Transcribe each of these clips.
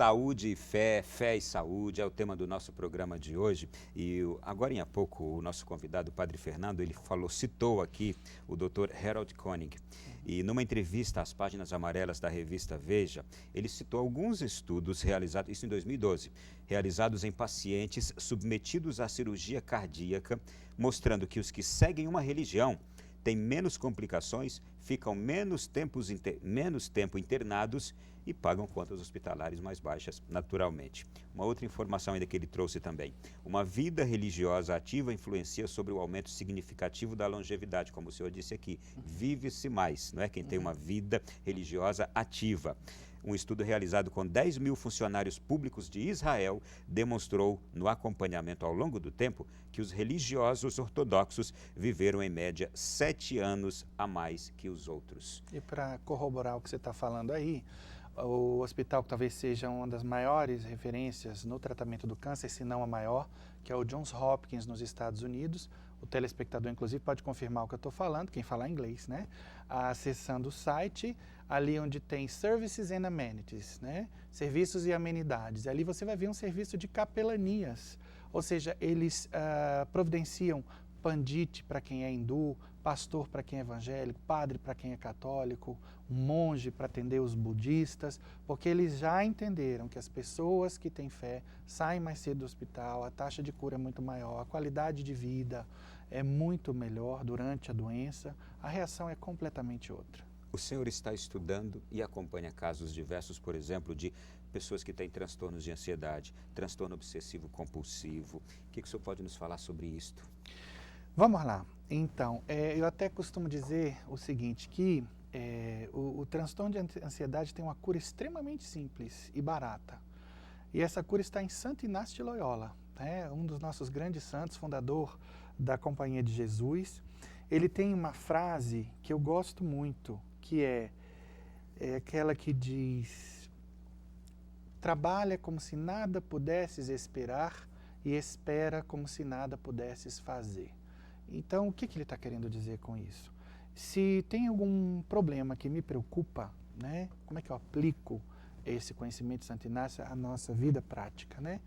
Saúde e fé, fé e saúde é o tema do nosso programa de hoje. E agora há pouco o nosso convidado, o Padre Fernando, ele citou aqui o Dr. Harold Koenig. E numa entrevista às páginas amarelas da revista Veja, ele citou alguns estudos realizados, isso em 2012, realizados em pacientes submetidos à cirurgia cardíaca, mostrando que os que seguem uma religião têm menos complicações, ficam menos tempo internados e pagam contas hospitalares mais baixas, naturalmente. Uma outra informação ainda que ele trouxe também. Uma vida religiosa ativa influencia sobre o aumento significativo da longevidade, como o senhor disse aqui. Vive-se mais, não é? Quem tem uma vida religiosa ativa. Um estudo realizado com 10 mil funcionários públicos de Israel demonstrou, no acompanhamento ao longo do tempo, que os religiosos ortodoxos viveram, em média, 7 anos a mais que os outros. E para corroborar o que você está falando aí, o hospital que talvez seja uma das maiores referências no tratamento do câncer, se não a maior, que é o Johns Hopkins, nos Estados Unidos. O telespectador, inclusive, pode confirmar o que eu estou falando, quem fala inglês, né? Acessando o site, ali onde tem Services and Amenities, né? Serviços e amenidades. Ali você vai ver um serviço de capelanias, ou seja, eles providenciam pandite para quem é hindu, pastor para quem é evangélico, padre para quem é católico, monge para atender os budistas, porque eles já entenderam que as pessoas que têm fé saem mais cedo do hospital, a taxa de cura é muito maior, a qualidade de vida é muito melhor durante a doença, a reação é completamente outra. O senhor está estudando e acompanha casos diversos, por exemplo, de pessoas que têm transtornos de ansiedade, transtorno obsessivo compulsivo. O que o senhor pode nos falar sobre isto? Vamos lá. Então, eu até costumo dizer o seguinte, que o transtorno de ansiedade tem uma cura extremamente simples e barata. E essa cura está em Santo Inácio de Loyola, né? Um dos nossos grandes santos, fundador da Companhia de Jesus. Ele tem uma frase que eu gosto muito, que é aquela que diz: trabalha como se nada pudesses esperar e espera como se nada pudesses fazer. Então, o que ele está querendo dizer com isso? Se tem algum problema que me preocupa, né, como é que eu aplico esse conhecimento de Santo Inácio à nossa vida prática, né?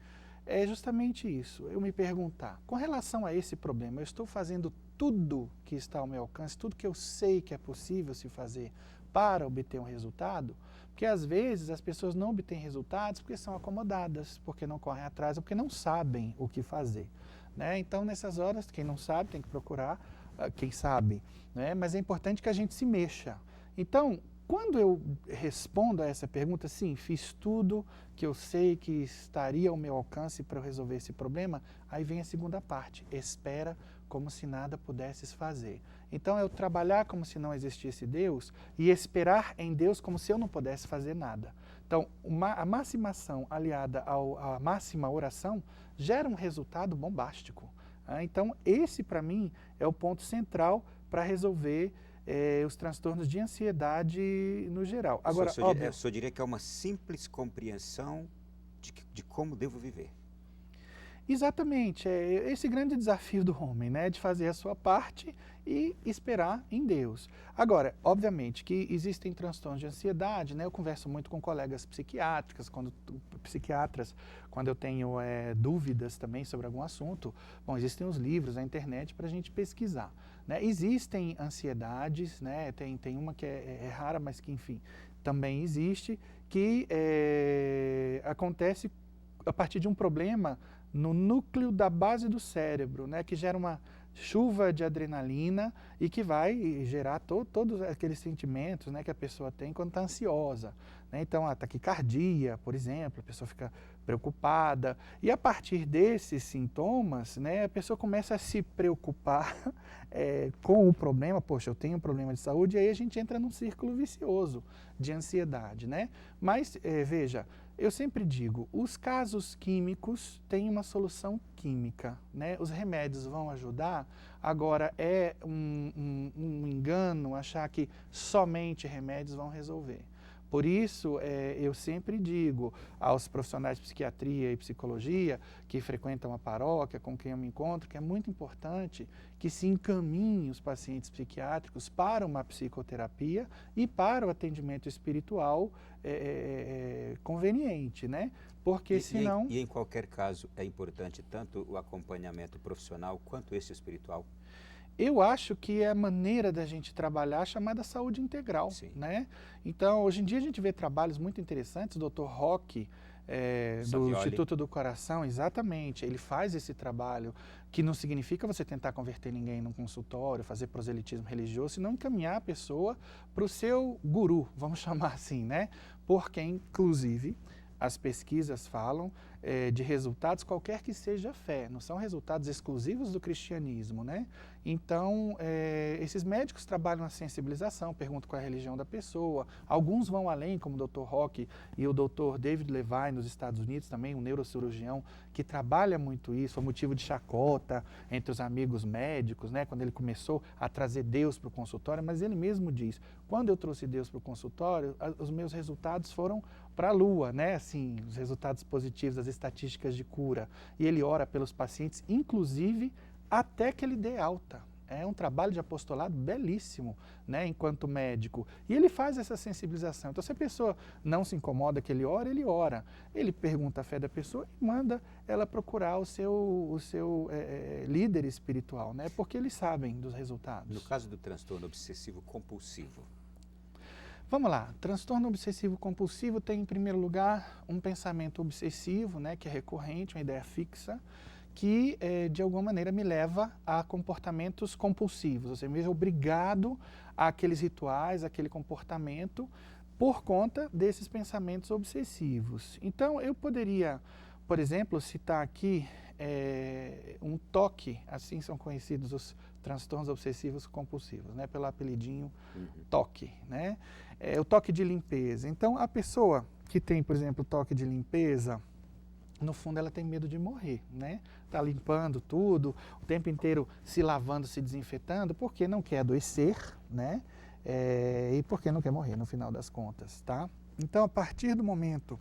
É justamente isso, eu me perguntar, com relação a esse problema, eu estou fazendo tudo que está ao meu alcance, tudo que eu sei que é possível se fazer para obter um resultado? Porque às vezes as pessoas não obtêm resultados porque são acomodadas, porque não correm atrás, ou porque não sabem o que fazer, né? Então, nessas horas, quem não sabe tem que procurar quem sabe, né? Mas é importante que a gente se mexa. Então, quando eu respondo a essa pergunta, sim, fiz tudo que eu sei que estaria ao meu alcance para eu resolver esse problema, aí vem a segunda parte, espera como se nada pudesses fazer. Então, eu trabalhar como se não existisse Deus e esperar em Deus como se eu não pudesse fazer nada. Então, a máxima ação aliada à máxima oração gera um resultado bombástico. Então, esse para mim é o ponto central para resolver os transtornos de ansiedade no geral. Agora, o senhor diria que é uma simples compreensão de como devo viver. Exatamente, é esse grande desafio do homem, né, de fazer a sua parte e esperar em Deus. Agora, obviamente que existem transtornos de ansiedade, né, eu converso muito com colegas psiquiatras, quando eu tenho dúvidas também sobre algum assunto. Bom, existem os livros na internet para a gente pesquisar, né? Existem ansiedades, né, tem uma que é rara, mas que, enfim, também existe, que acontece a partir de um problema no núcleo da base do cérebro, né, que gera uma chuva de adrenalina e que vai gerar todos aqueles sentimentos, né, que a pessoa tem quando está ansiosa, né? Então, a taquicardia, por exemplo, a pessoa fica preocupada e a partir desses sintomas, né, a pessoa começa a se preocupar com o problema. Poxa, eu tenho um problema de saúde, e aí a gente entra num círculo vicioso de ansiedade, né? Mas, veja, eu sempre digo, os casos químicos têm uma solução química, né? Os remédios vão ajudar. Agora, é um engano achar que somente remédios vão resolver. Por isso, eu sempre digo aos profissionais de psiquiatria e psicologia que frequentam a paróquia, com quem eu me encontro, que é muito importante que se encaminhe os pacientes psiquiátricos para uma psicoterapia e para o atendimento espiritual conveniente, né? Porque senão... E em qualquer caso é importante tanto o acompanhamento profissional quanto esse espiritual? Eu acho que é a maneira da gente trabalhar chamada saúde integral, né? Então, hoje em dia a gente vê trabalhos muito interessantes, o Dr. Roque, do Instituto do Coração, exatamente, ele faz esse trabalho, que não significa você tentar converter ninguém num consultório, fazer proselitismo religioso, senão encaminhar a pessoa para o seu guru, vamos chamar assim, né? Porque, inclusive, as pesquisas falam de resultados, qualquer que seja a fé, não são resultados exclusivos do cristianismo, né? Então, esses médicos trabalham na sensibilização, perguntam qual é a religião da pessoa, alguns vão além, como o Dr. Roque e o Dr. David Levine nos Estados Unidos também, um neurocirurgião que trabalha muito isso, foi motivo de chacota entre os amigos médicos, né? Quando ele começou a trazer Deus para o consultório, mas ele mesmo diz, quando eu trouxe Deus para o consultório, os meus resultados foram para a lua, né? Assim, os resultados positivos, as estatísticas de cura. E ele ora pelos pacientes, inclusive até que ele dê alta. É um trabalho de apostolado belíssimo, né? Enquanto médico. E ele faz essa sensibilização. Então, se a pessoa não se incomoda que ele ora, ele ora. Ele pergunta a fé da pessoa e manda ela procurar o seu líder espiritual, né? Porque eles sabem dos resultados. No caso do transtorno obsessivo compulsivo, vamos lá, transtorno obsessivo compulsivo tem em primeiro lugar um pensamento obsessivo, né, que é recorrente, uma ideia fixa, que de alguma maneira me leva a comportamentos compulsivos, ou seja, me vejo obrigado àqueles rituais, àquele comportamento, por conta desses pensamentos obsessivos. Então eu poderia, por exemplo, citar aqui um TOC, assim são conhecidos os transtornos obsessivos compulsivos, né, pelo apelidinho TOC, né? O toque de limpeza. Então, a pessoa que tem, por exemplo, toque de limpeza, no fundo ela tem medo de morrer, né? Tá limpando tudo, o tempo inteiro se lavando, se desinfetando, porque não quer adoecer, né? E porque não quer morrer, no final das contas, tá? Então, a partir do momento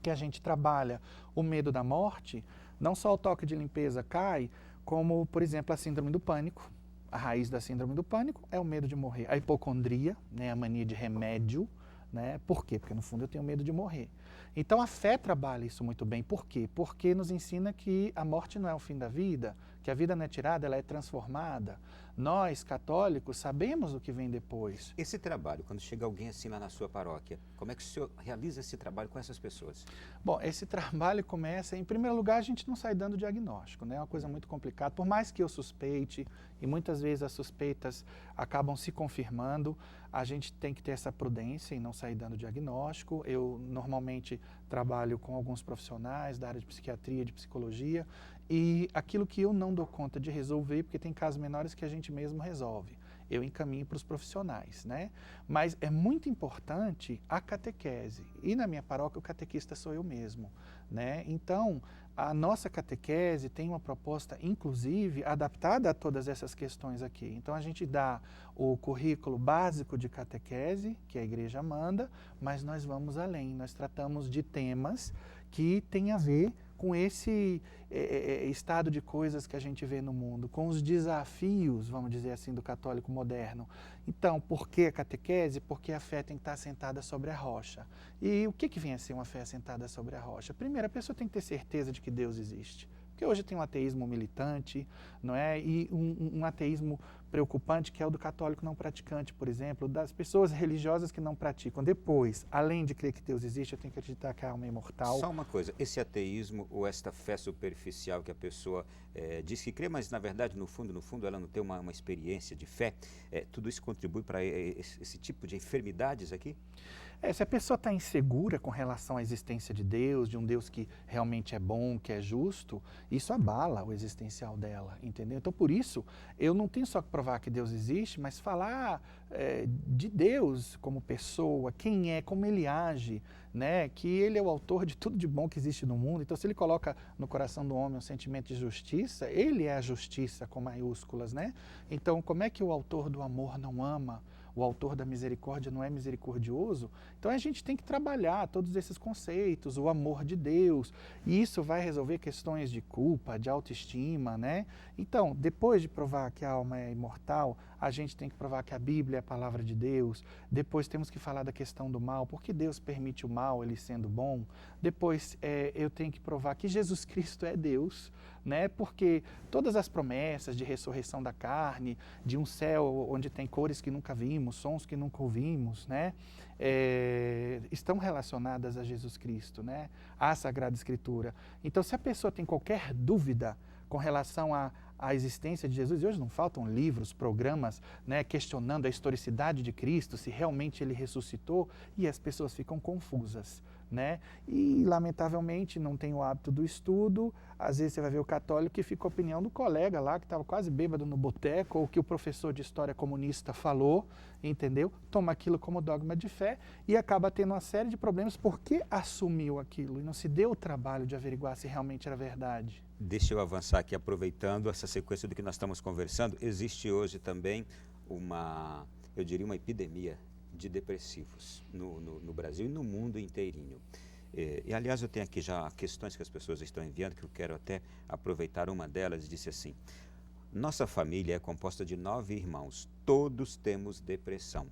que a gente trabalha o medo da morte, não só o toque de limpeza cai, como, por exemplo, a síndrome do pânico. A raiz da síndrome do pânico é o medo de morrer. A hipocondria, né, a mania de remédio, né? Por quê? Porque no fundo eu tenho medo de morrer. Então a fé trabalha isso muito bem. Por quê? Porque nos ensina que a morte não é o fim da vida, que a vida não é tirada, ela é transformada. Nós, católicos, sabemos o que vem depois. Esse trabalho, quando chega alguém assim lá na sua paróquia, como é que o senhor realiza esse trabalho com essas pessoas? Bom, esse trabalho começa, em primeiro lugar, a gente não sai dando diagnóstico, né? É uma coisa muito complicada. Por mais que eu suspeite, e muitas vezes as suspeitas acabam se confirmando, a gente tem que ter essa prudência em não sair dando diagnóstico. Eu normalmente trabalho com alguns profissionais da área de psiquiatria, de psicologia, e aquilo que eu não dou conta de resolver, porque tem casos menores que a gente mesmo resolve, eu encaminho para os profissionais, né? Mas é muito importante a catequese, e na minha paróquia o catequista sou eu mesmo, né? Então, a nossa catequese tem uma proposta, inclusive, adaptada a todas essas questões aqui. Então, a gente dá o currículo básico de catequese, que a igreja manda, mas nós vamos além, nós tratamos de temas que têm a ver com esse estado de coisas que a gente vê no mundo, com os desafios, vamos dizer assim, do católico moderno. Então, por que a catequese? Porque a fé tem que estar assentada sobre a rocha. E o que vem a ser uma fé assentada sobre a rocha? Primeiro, a pessoa tem que ter certeza de que Deus existe. Porque hoje tem um ateísmo militante, não é? E um ateísmo preocupante, que é o do católico não praticante, por exemplo, das pessoas religiosas que não praticam. Depois, além de crer que Deus existe, eu tenho que acreditar que a alma é imortal. Só uma coisa, esse ateísmo ou esta fé superficial que a pessoa diz que crê, mas na verdade, no fundo, ela não tem uma experiência de fé, tudo isso contribui para esse tipo de enfermidades aqui? Se a pessoa está insegura com relação à existência de Deus, de um Deus que realmente é bom, que é justo, isso abala o existencial dela, entendeu? Então, por isso, eu não tenho só que provar que Deus existe, mas falar de Deus como pessoa, quem é, como ele age, né? Que ele é o autor de tudo de bom que existe no mundo. Então, se ele coloca no coração do homem um sentimento de justiça, ele é a justiça com maiúsculas, né? Então, como é que o autor do amor não ama o autor da misericórdia não é misericordioso. Então a gente tem que trabalhar todos esses conceitos, o amor de Deus, e isso vai resolver questões de culpa, de autoestima, né? Então, depois de provar que a alma é imortal, a gente tem que provar que a Bíblia é a palavra de Deus. Depois temos que falar da questão do mal, porque Deus permite o mal, ele sendo bom. Depois eu tenho que provar que Jesus Cristo é Deus, né? Porque todas as promessas de ressurreição da carne, de um céu onde tem cores que nunca vimos, sons que nunca ouvimos, né? Estão relacionadas a Jesus Cristo, né? À Sagrada Escritura. Então, se a pessoa tem qualquer dúvida com relação à existência de Jesus, e hoje não faltam livros, programas, né, questionando a historicidade de Cristo, se realmente ele ressuscitou, e as pessoas ficam confusas, né? E, lamentavelmente, não tem o hábito do estudo. Às vezes você vai ver o católico que fica a opinião do colega lá, que estava quase bêbado no boteco, ou que o professor de história comunista falou, entendeu? Toma aquilo como dogma de fé e acaba tendo uma série de problemas porque assumiu aquilo e não se deu o trabalho de averiguar se realmente era verdade. Deixa eu avançar aqui, aproveitando essa sequência do que nós estamos conversando. Existe hoje também eu diria, uma epidemia de depressivos no Brasil e no mundo inteirinho. E, aliás, eu tenho aqui já questões que as pessoas estão enviando, que eu quero até aproveitar. Uma delas disse assim: nossa família é composta de 9 irmãos, todos temos depressão.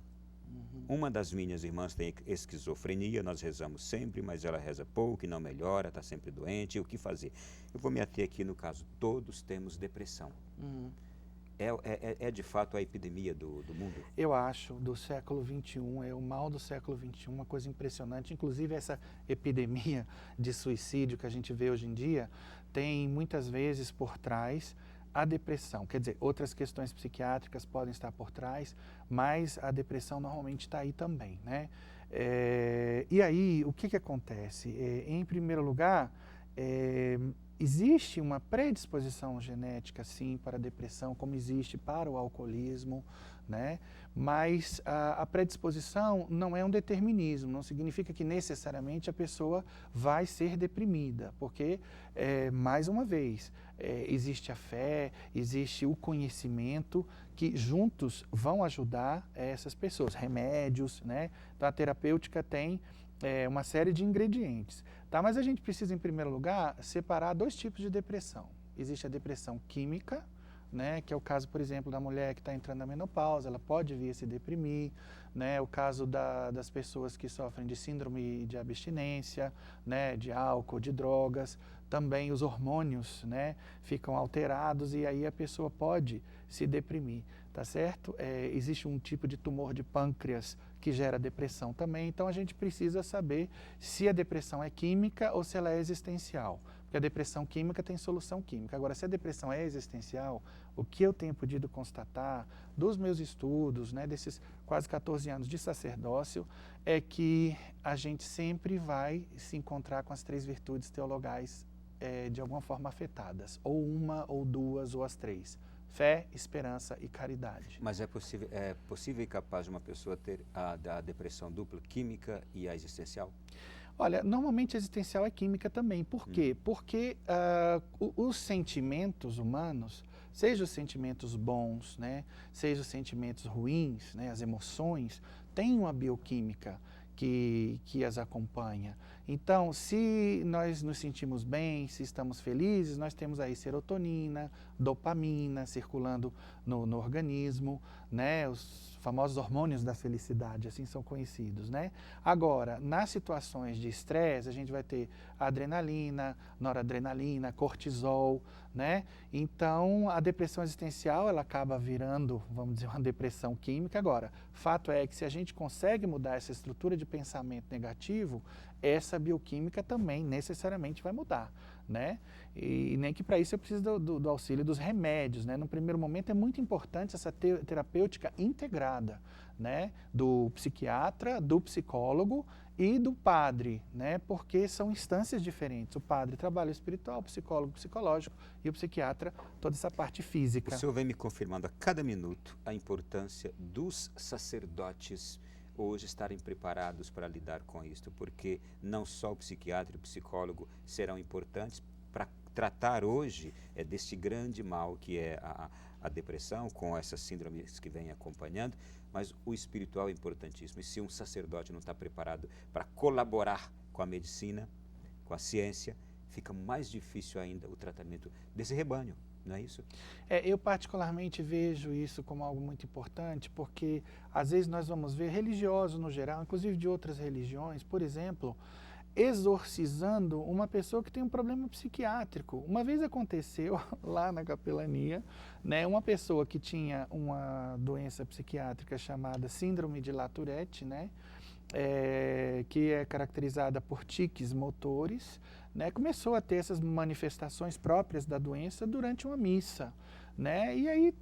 Uma das minhas irmãs tem esquizofrenia, nós rezamos sempre, mas ela reza pouco e não melhora, está sempre doente. O que fazer? Eu vou me ater aqui no caso, todos temos depressão. É de fato a epidemia do mundo? Eu acho, do século XXI, é o mal do século XXI, uma coisa impressionante. Inclusive essa epidemia de suicídio que a gente vê hoje em dia, tem muitas vezes por trás a depressão. Quer dizer, outras questões psiquiátricas podem estar por trás, mas a depressão normalmente está aí também, né? E aí, o que acontece? Em primeiro lugar, existe uma predisposição genética, sim, para a depressão, como existe para o alcoolismo, né? Mas a predisposição não é um determinismo, não significa que necessariamente a pessoa vai ser deprimida, porque, mais uma vez, existe a fé, existe o conhecimento que juntos vão ajudar essas pessoas, remédios, né? Então a terapêutica tem uma série de ingredientes, tá? Mas a gente precisa, em primeiro lugar, separar 2 tipos de depressão. Existe a depressão química, né, que é o caso, por exemplo, da mulher que está entrando na menopausa, ela pode vir a se deprimir, né, o caso das pessoas que sofrem de síndrome de abstinência, né, de álcool, de drogas, também os hormônios, né, ficam alterados e aí a pessoa pode se deprimir, tá certo? Existe um tipo de tumor de pâncreas que gera depressão também, então a gente precisa saber se a depressão é química ou se ela é existencial. Porque a depressão química tem solução química. Agora, se a depressão é existencial, o que eu tenho podido constatar dos meus estudos, né, desses quase 14 anos de sacerdócio, é que a gente sempre vai se encontrar com as 3 virtudes teologais de alguma forma afetadas, ou uma, ou 2, ou as 3. Fé, esperança e caridade. Mas é possível e capaz de uma pessoa ter a depressão dupla, química e a existencial? Olha, normalmente a existencial é química também. Por quê? Porque os sentimentos humanos, seja os sentimentos bons, né, seja os sentimentos ruins, né, as emoções, têm uma bioquímica que as acompanha. Então, se nós nos sentimos bem, se estamos felizes, nós temos aí serotonina, dopamina circulando no organismo, né? Os famosos hormônios da felicidade, assim são conhecidos, né? Agora, nas situações de estresse, a gente vai ter adrenalina, noradrenalina, cortisol, né? Então, a depressão existencial, ela acaba virando, vamos dizer, uma depressão química. Agora, fato é que se a gente consegue mudar essa estrutura de pensamento negativo, essa bioquímica também necessariamente vai mudar, né? E nem que para isso eu preciso do auxílio dos remédios, né? No primeiro momento é muito importante essa terapêutica integrada, né? Do psiquiatra, do psicólogo e do padre, né? Porque são instâncias diferentes. O padre trabalha o espiritual, o psicólogo psicológico e o psiquiatra toda essa parte física. O senhor vem me confirmando a cada minuto a importância dos sacerdotes hoje estarem preparados para lidar com isto, porque não só o psiquiatra e o psicólogo serão importantes para tratar hoje deste grande mal que é a depressão, com essas síndromes que vêm acompanhando, mas o espiritual é importantíssimo. E se um sacerdote não está preparado para colaborar com a medicina, com a ciência, fica mais difícil ainda o tratamento desse rebanho, não é isso? Eu particularmente vejo isso como algo muito importante, porque às vezes nós vamos ver religiosos no geral, inclusive de outras religiões, por exemplo, exorcizando uma pessoa que tem um problema psiquiátrico. Uma vez aconteceu lá na capelania, né, uma pessoa que tinha uma doença psiquiátrica chamada síndrome de La Tourette, né, que é caracterizada por tiques motores, né, começou a ter essas manifestações próprias da doença durante uma missa, né, e aí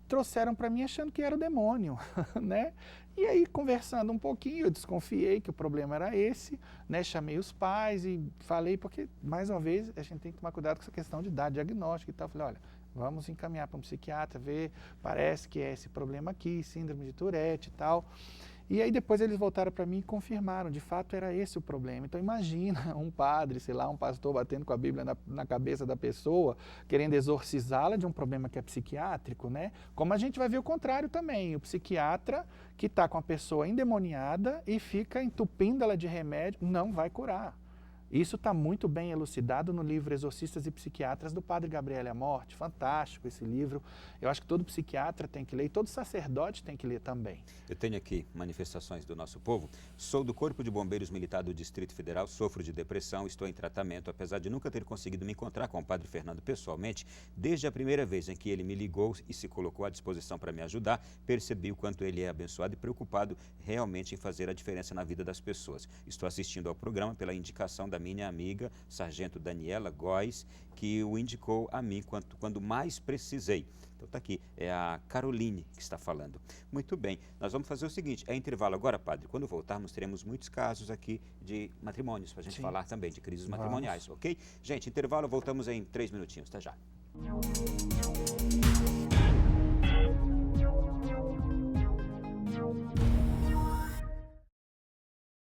trouxeram para mim achando que era o demônio, né? E aí, conversando um pouquinho, eu desconfiei que o problema era esse, né? Chamei os pais e falei, porque, mais uma vez, a gente tem que tomar cuidado com essa questão de dar diagnóstico e tal. Falei, olha, vamos encaminhar para um psiquiatra, ver, parece que é esse problema aqui, síndrome de Tourette e tal. E aí depois eles voltaram para mim e confirmaram, de fato era esse o problema. Então imagina um padre, sei lá, um pastor batendo com a Bíblia na cabeça da pessoa, querendo exorcizá-la de um problema que é psiquiátrico, né? Como a gente vai ver o contrário também, o psiquiatra que está com a pessoa endemoniada e fica entupindo ela de remédio, não vai curar. Isso está muito bem elucidado no livro Exorcistas e Psiquiatras, do padre Gabriele Amorth. Fantástico esse livro. Eu acho que todo psiquiatra tem que ler e todo sacerdote tem que ler também. Eu tenho aqui manifestações do nosso povo. Sou do Corpo de Bombeiros Militar do Distrito Federal, sofro de depressão, estou em tratamento, apesar de nunca ter conseguido me encontrar com o padre Fernando pessoalmente. Desde a primeira vez em que ele me ligou e se colocou à disposição para me ajudar, percebi o quanto ele é abençoado e preocupado realmente em fazer a diferença na vida das pessoas. Estou assistindo ao programa pela indicação da minha amiga, Sargento Daniela Góes, que o indicou a mim quando mais precisei. Então está aqui, é a Caroline que está falando. Muito bem, nós vamos fazer o seguinte, é intervalo agora, padre. Quando voltarmos, teremos muitos casos aqui de matrimônios, para a gente falar também de crises matrimoniais, ok? Gente, intervalo, voltamos em 3 minutinhos, até já.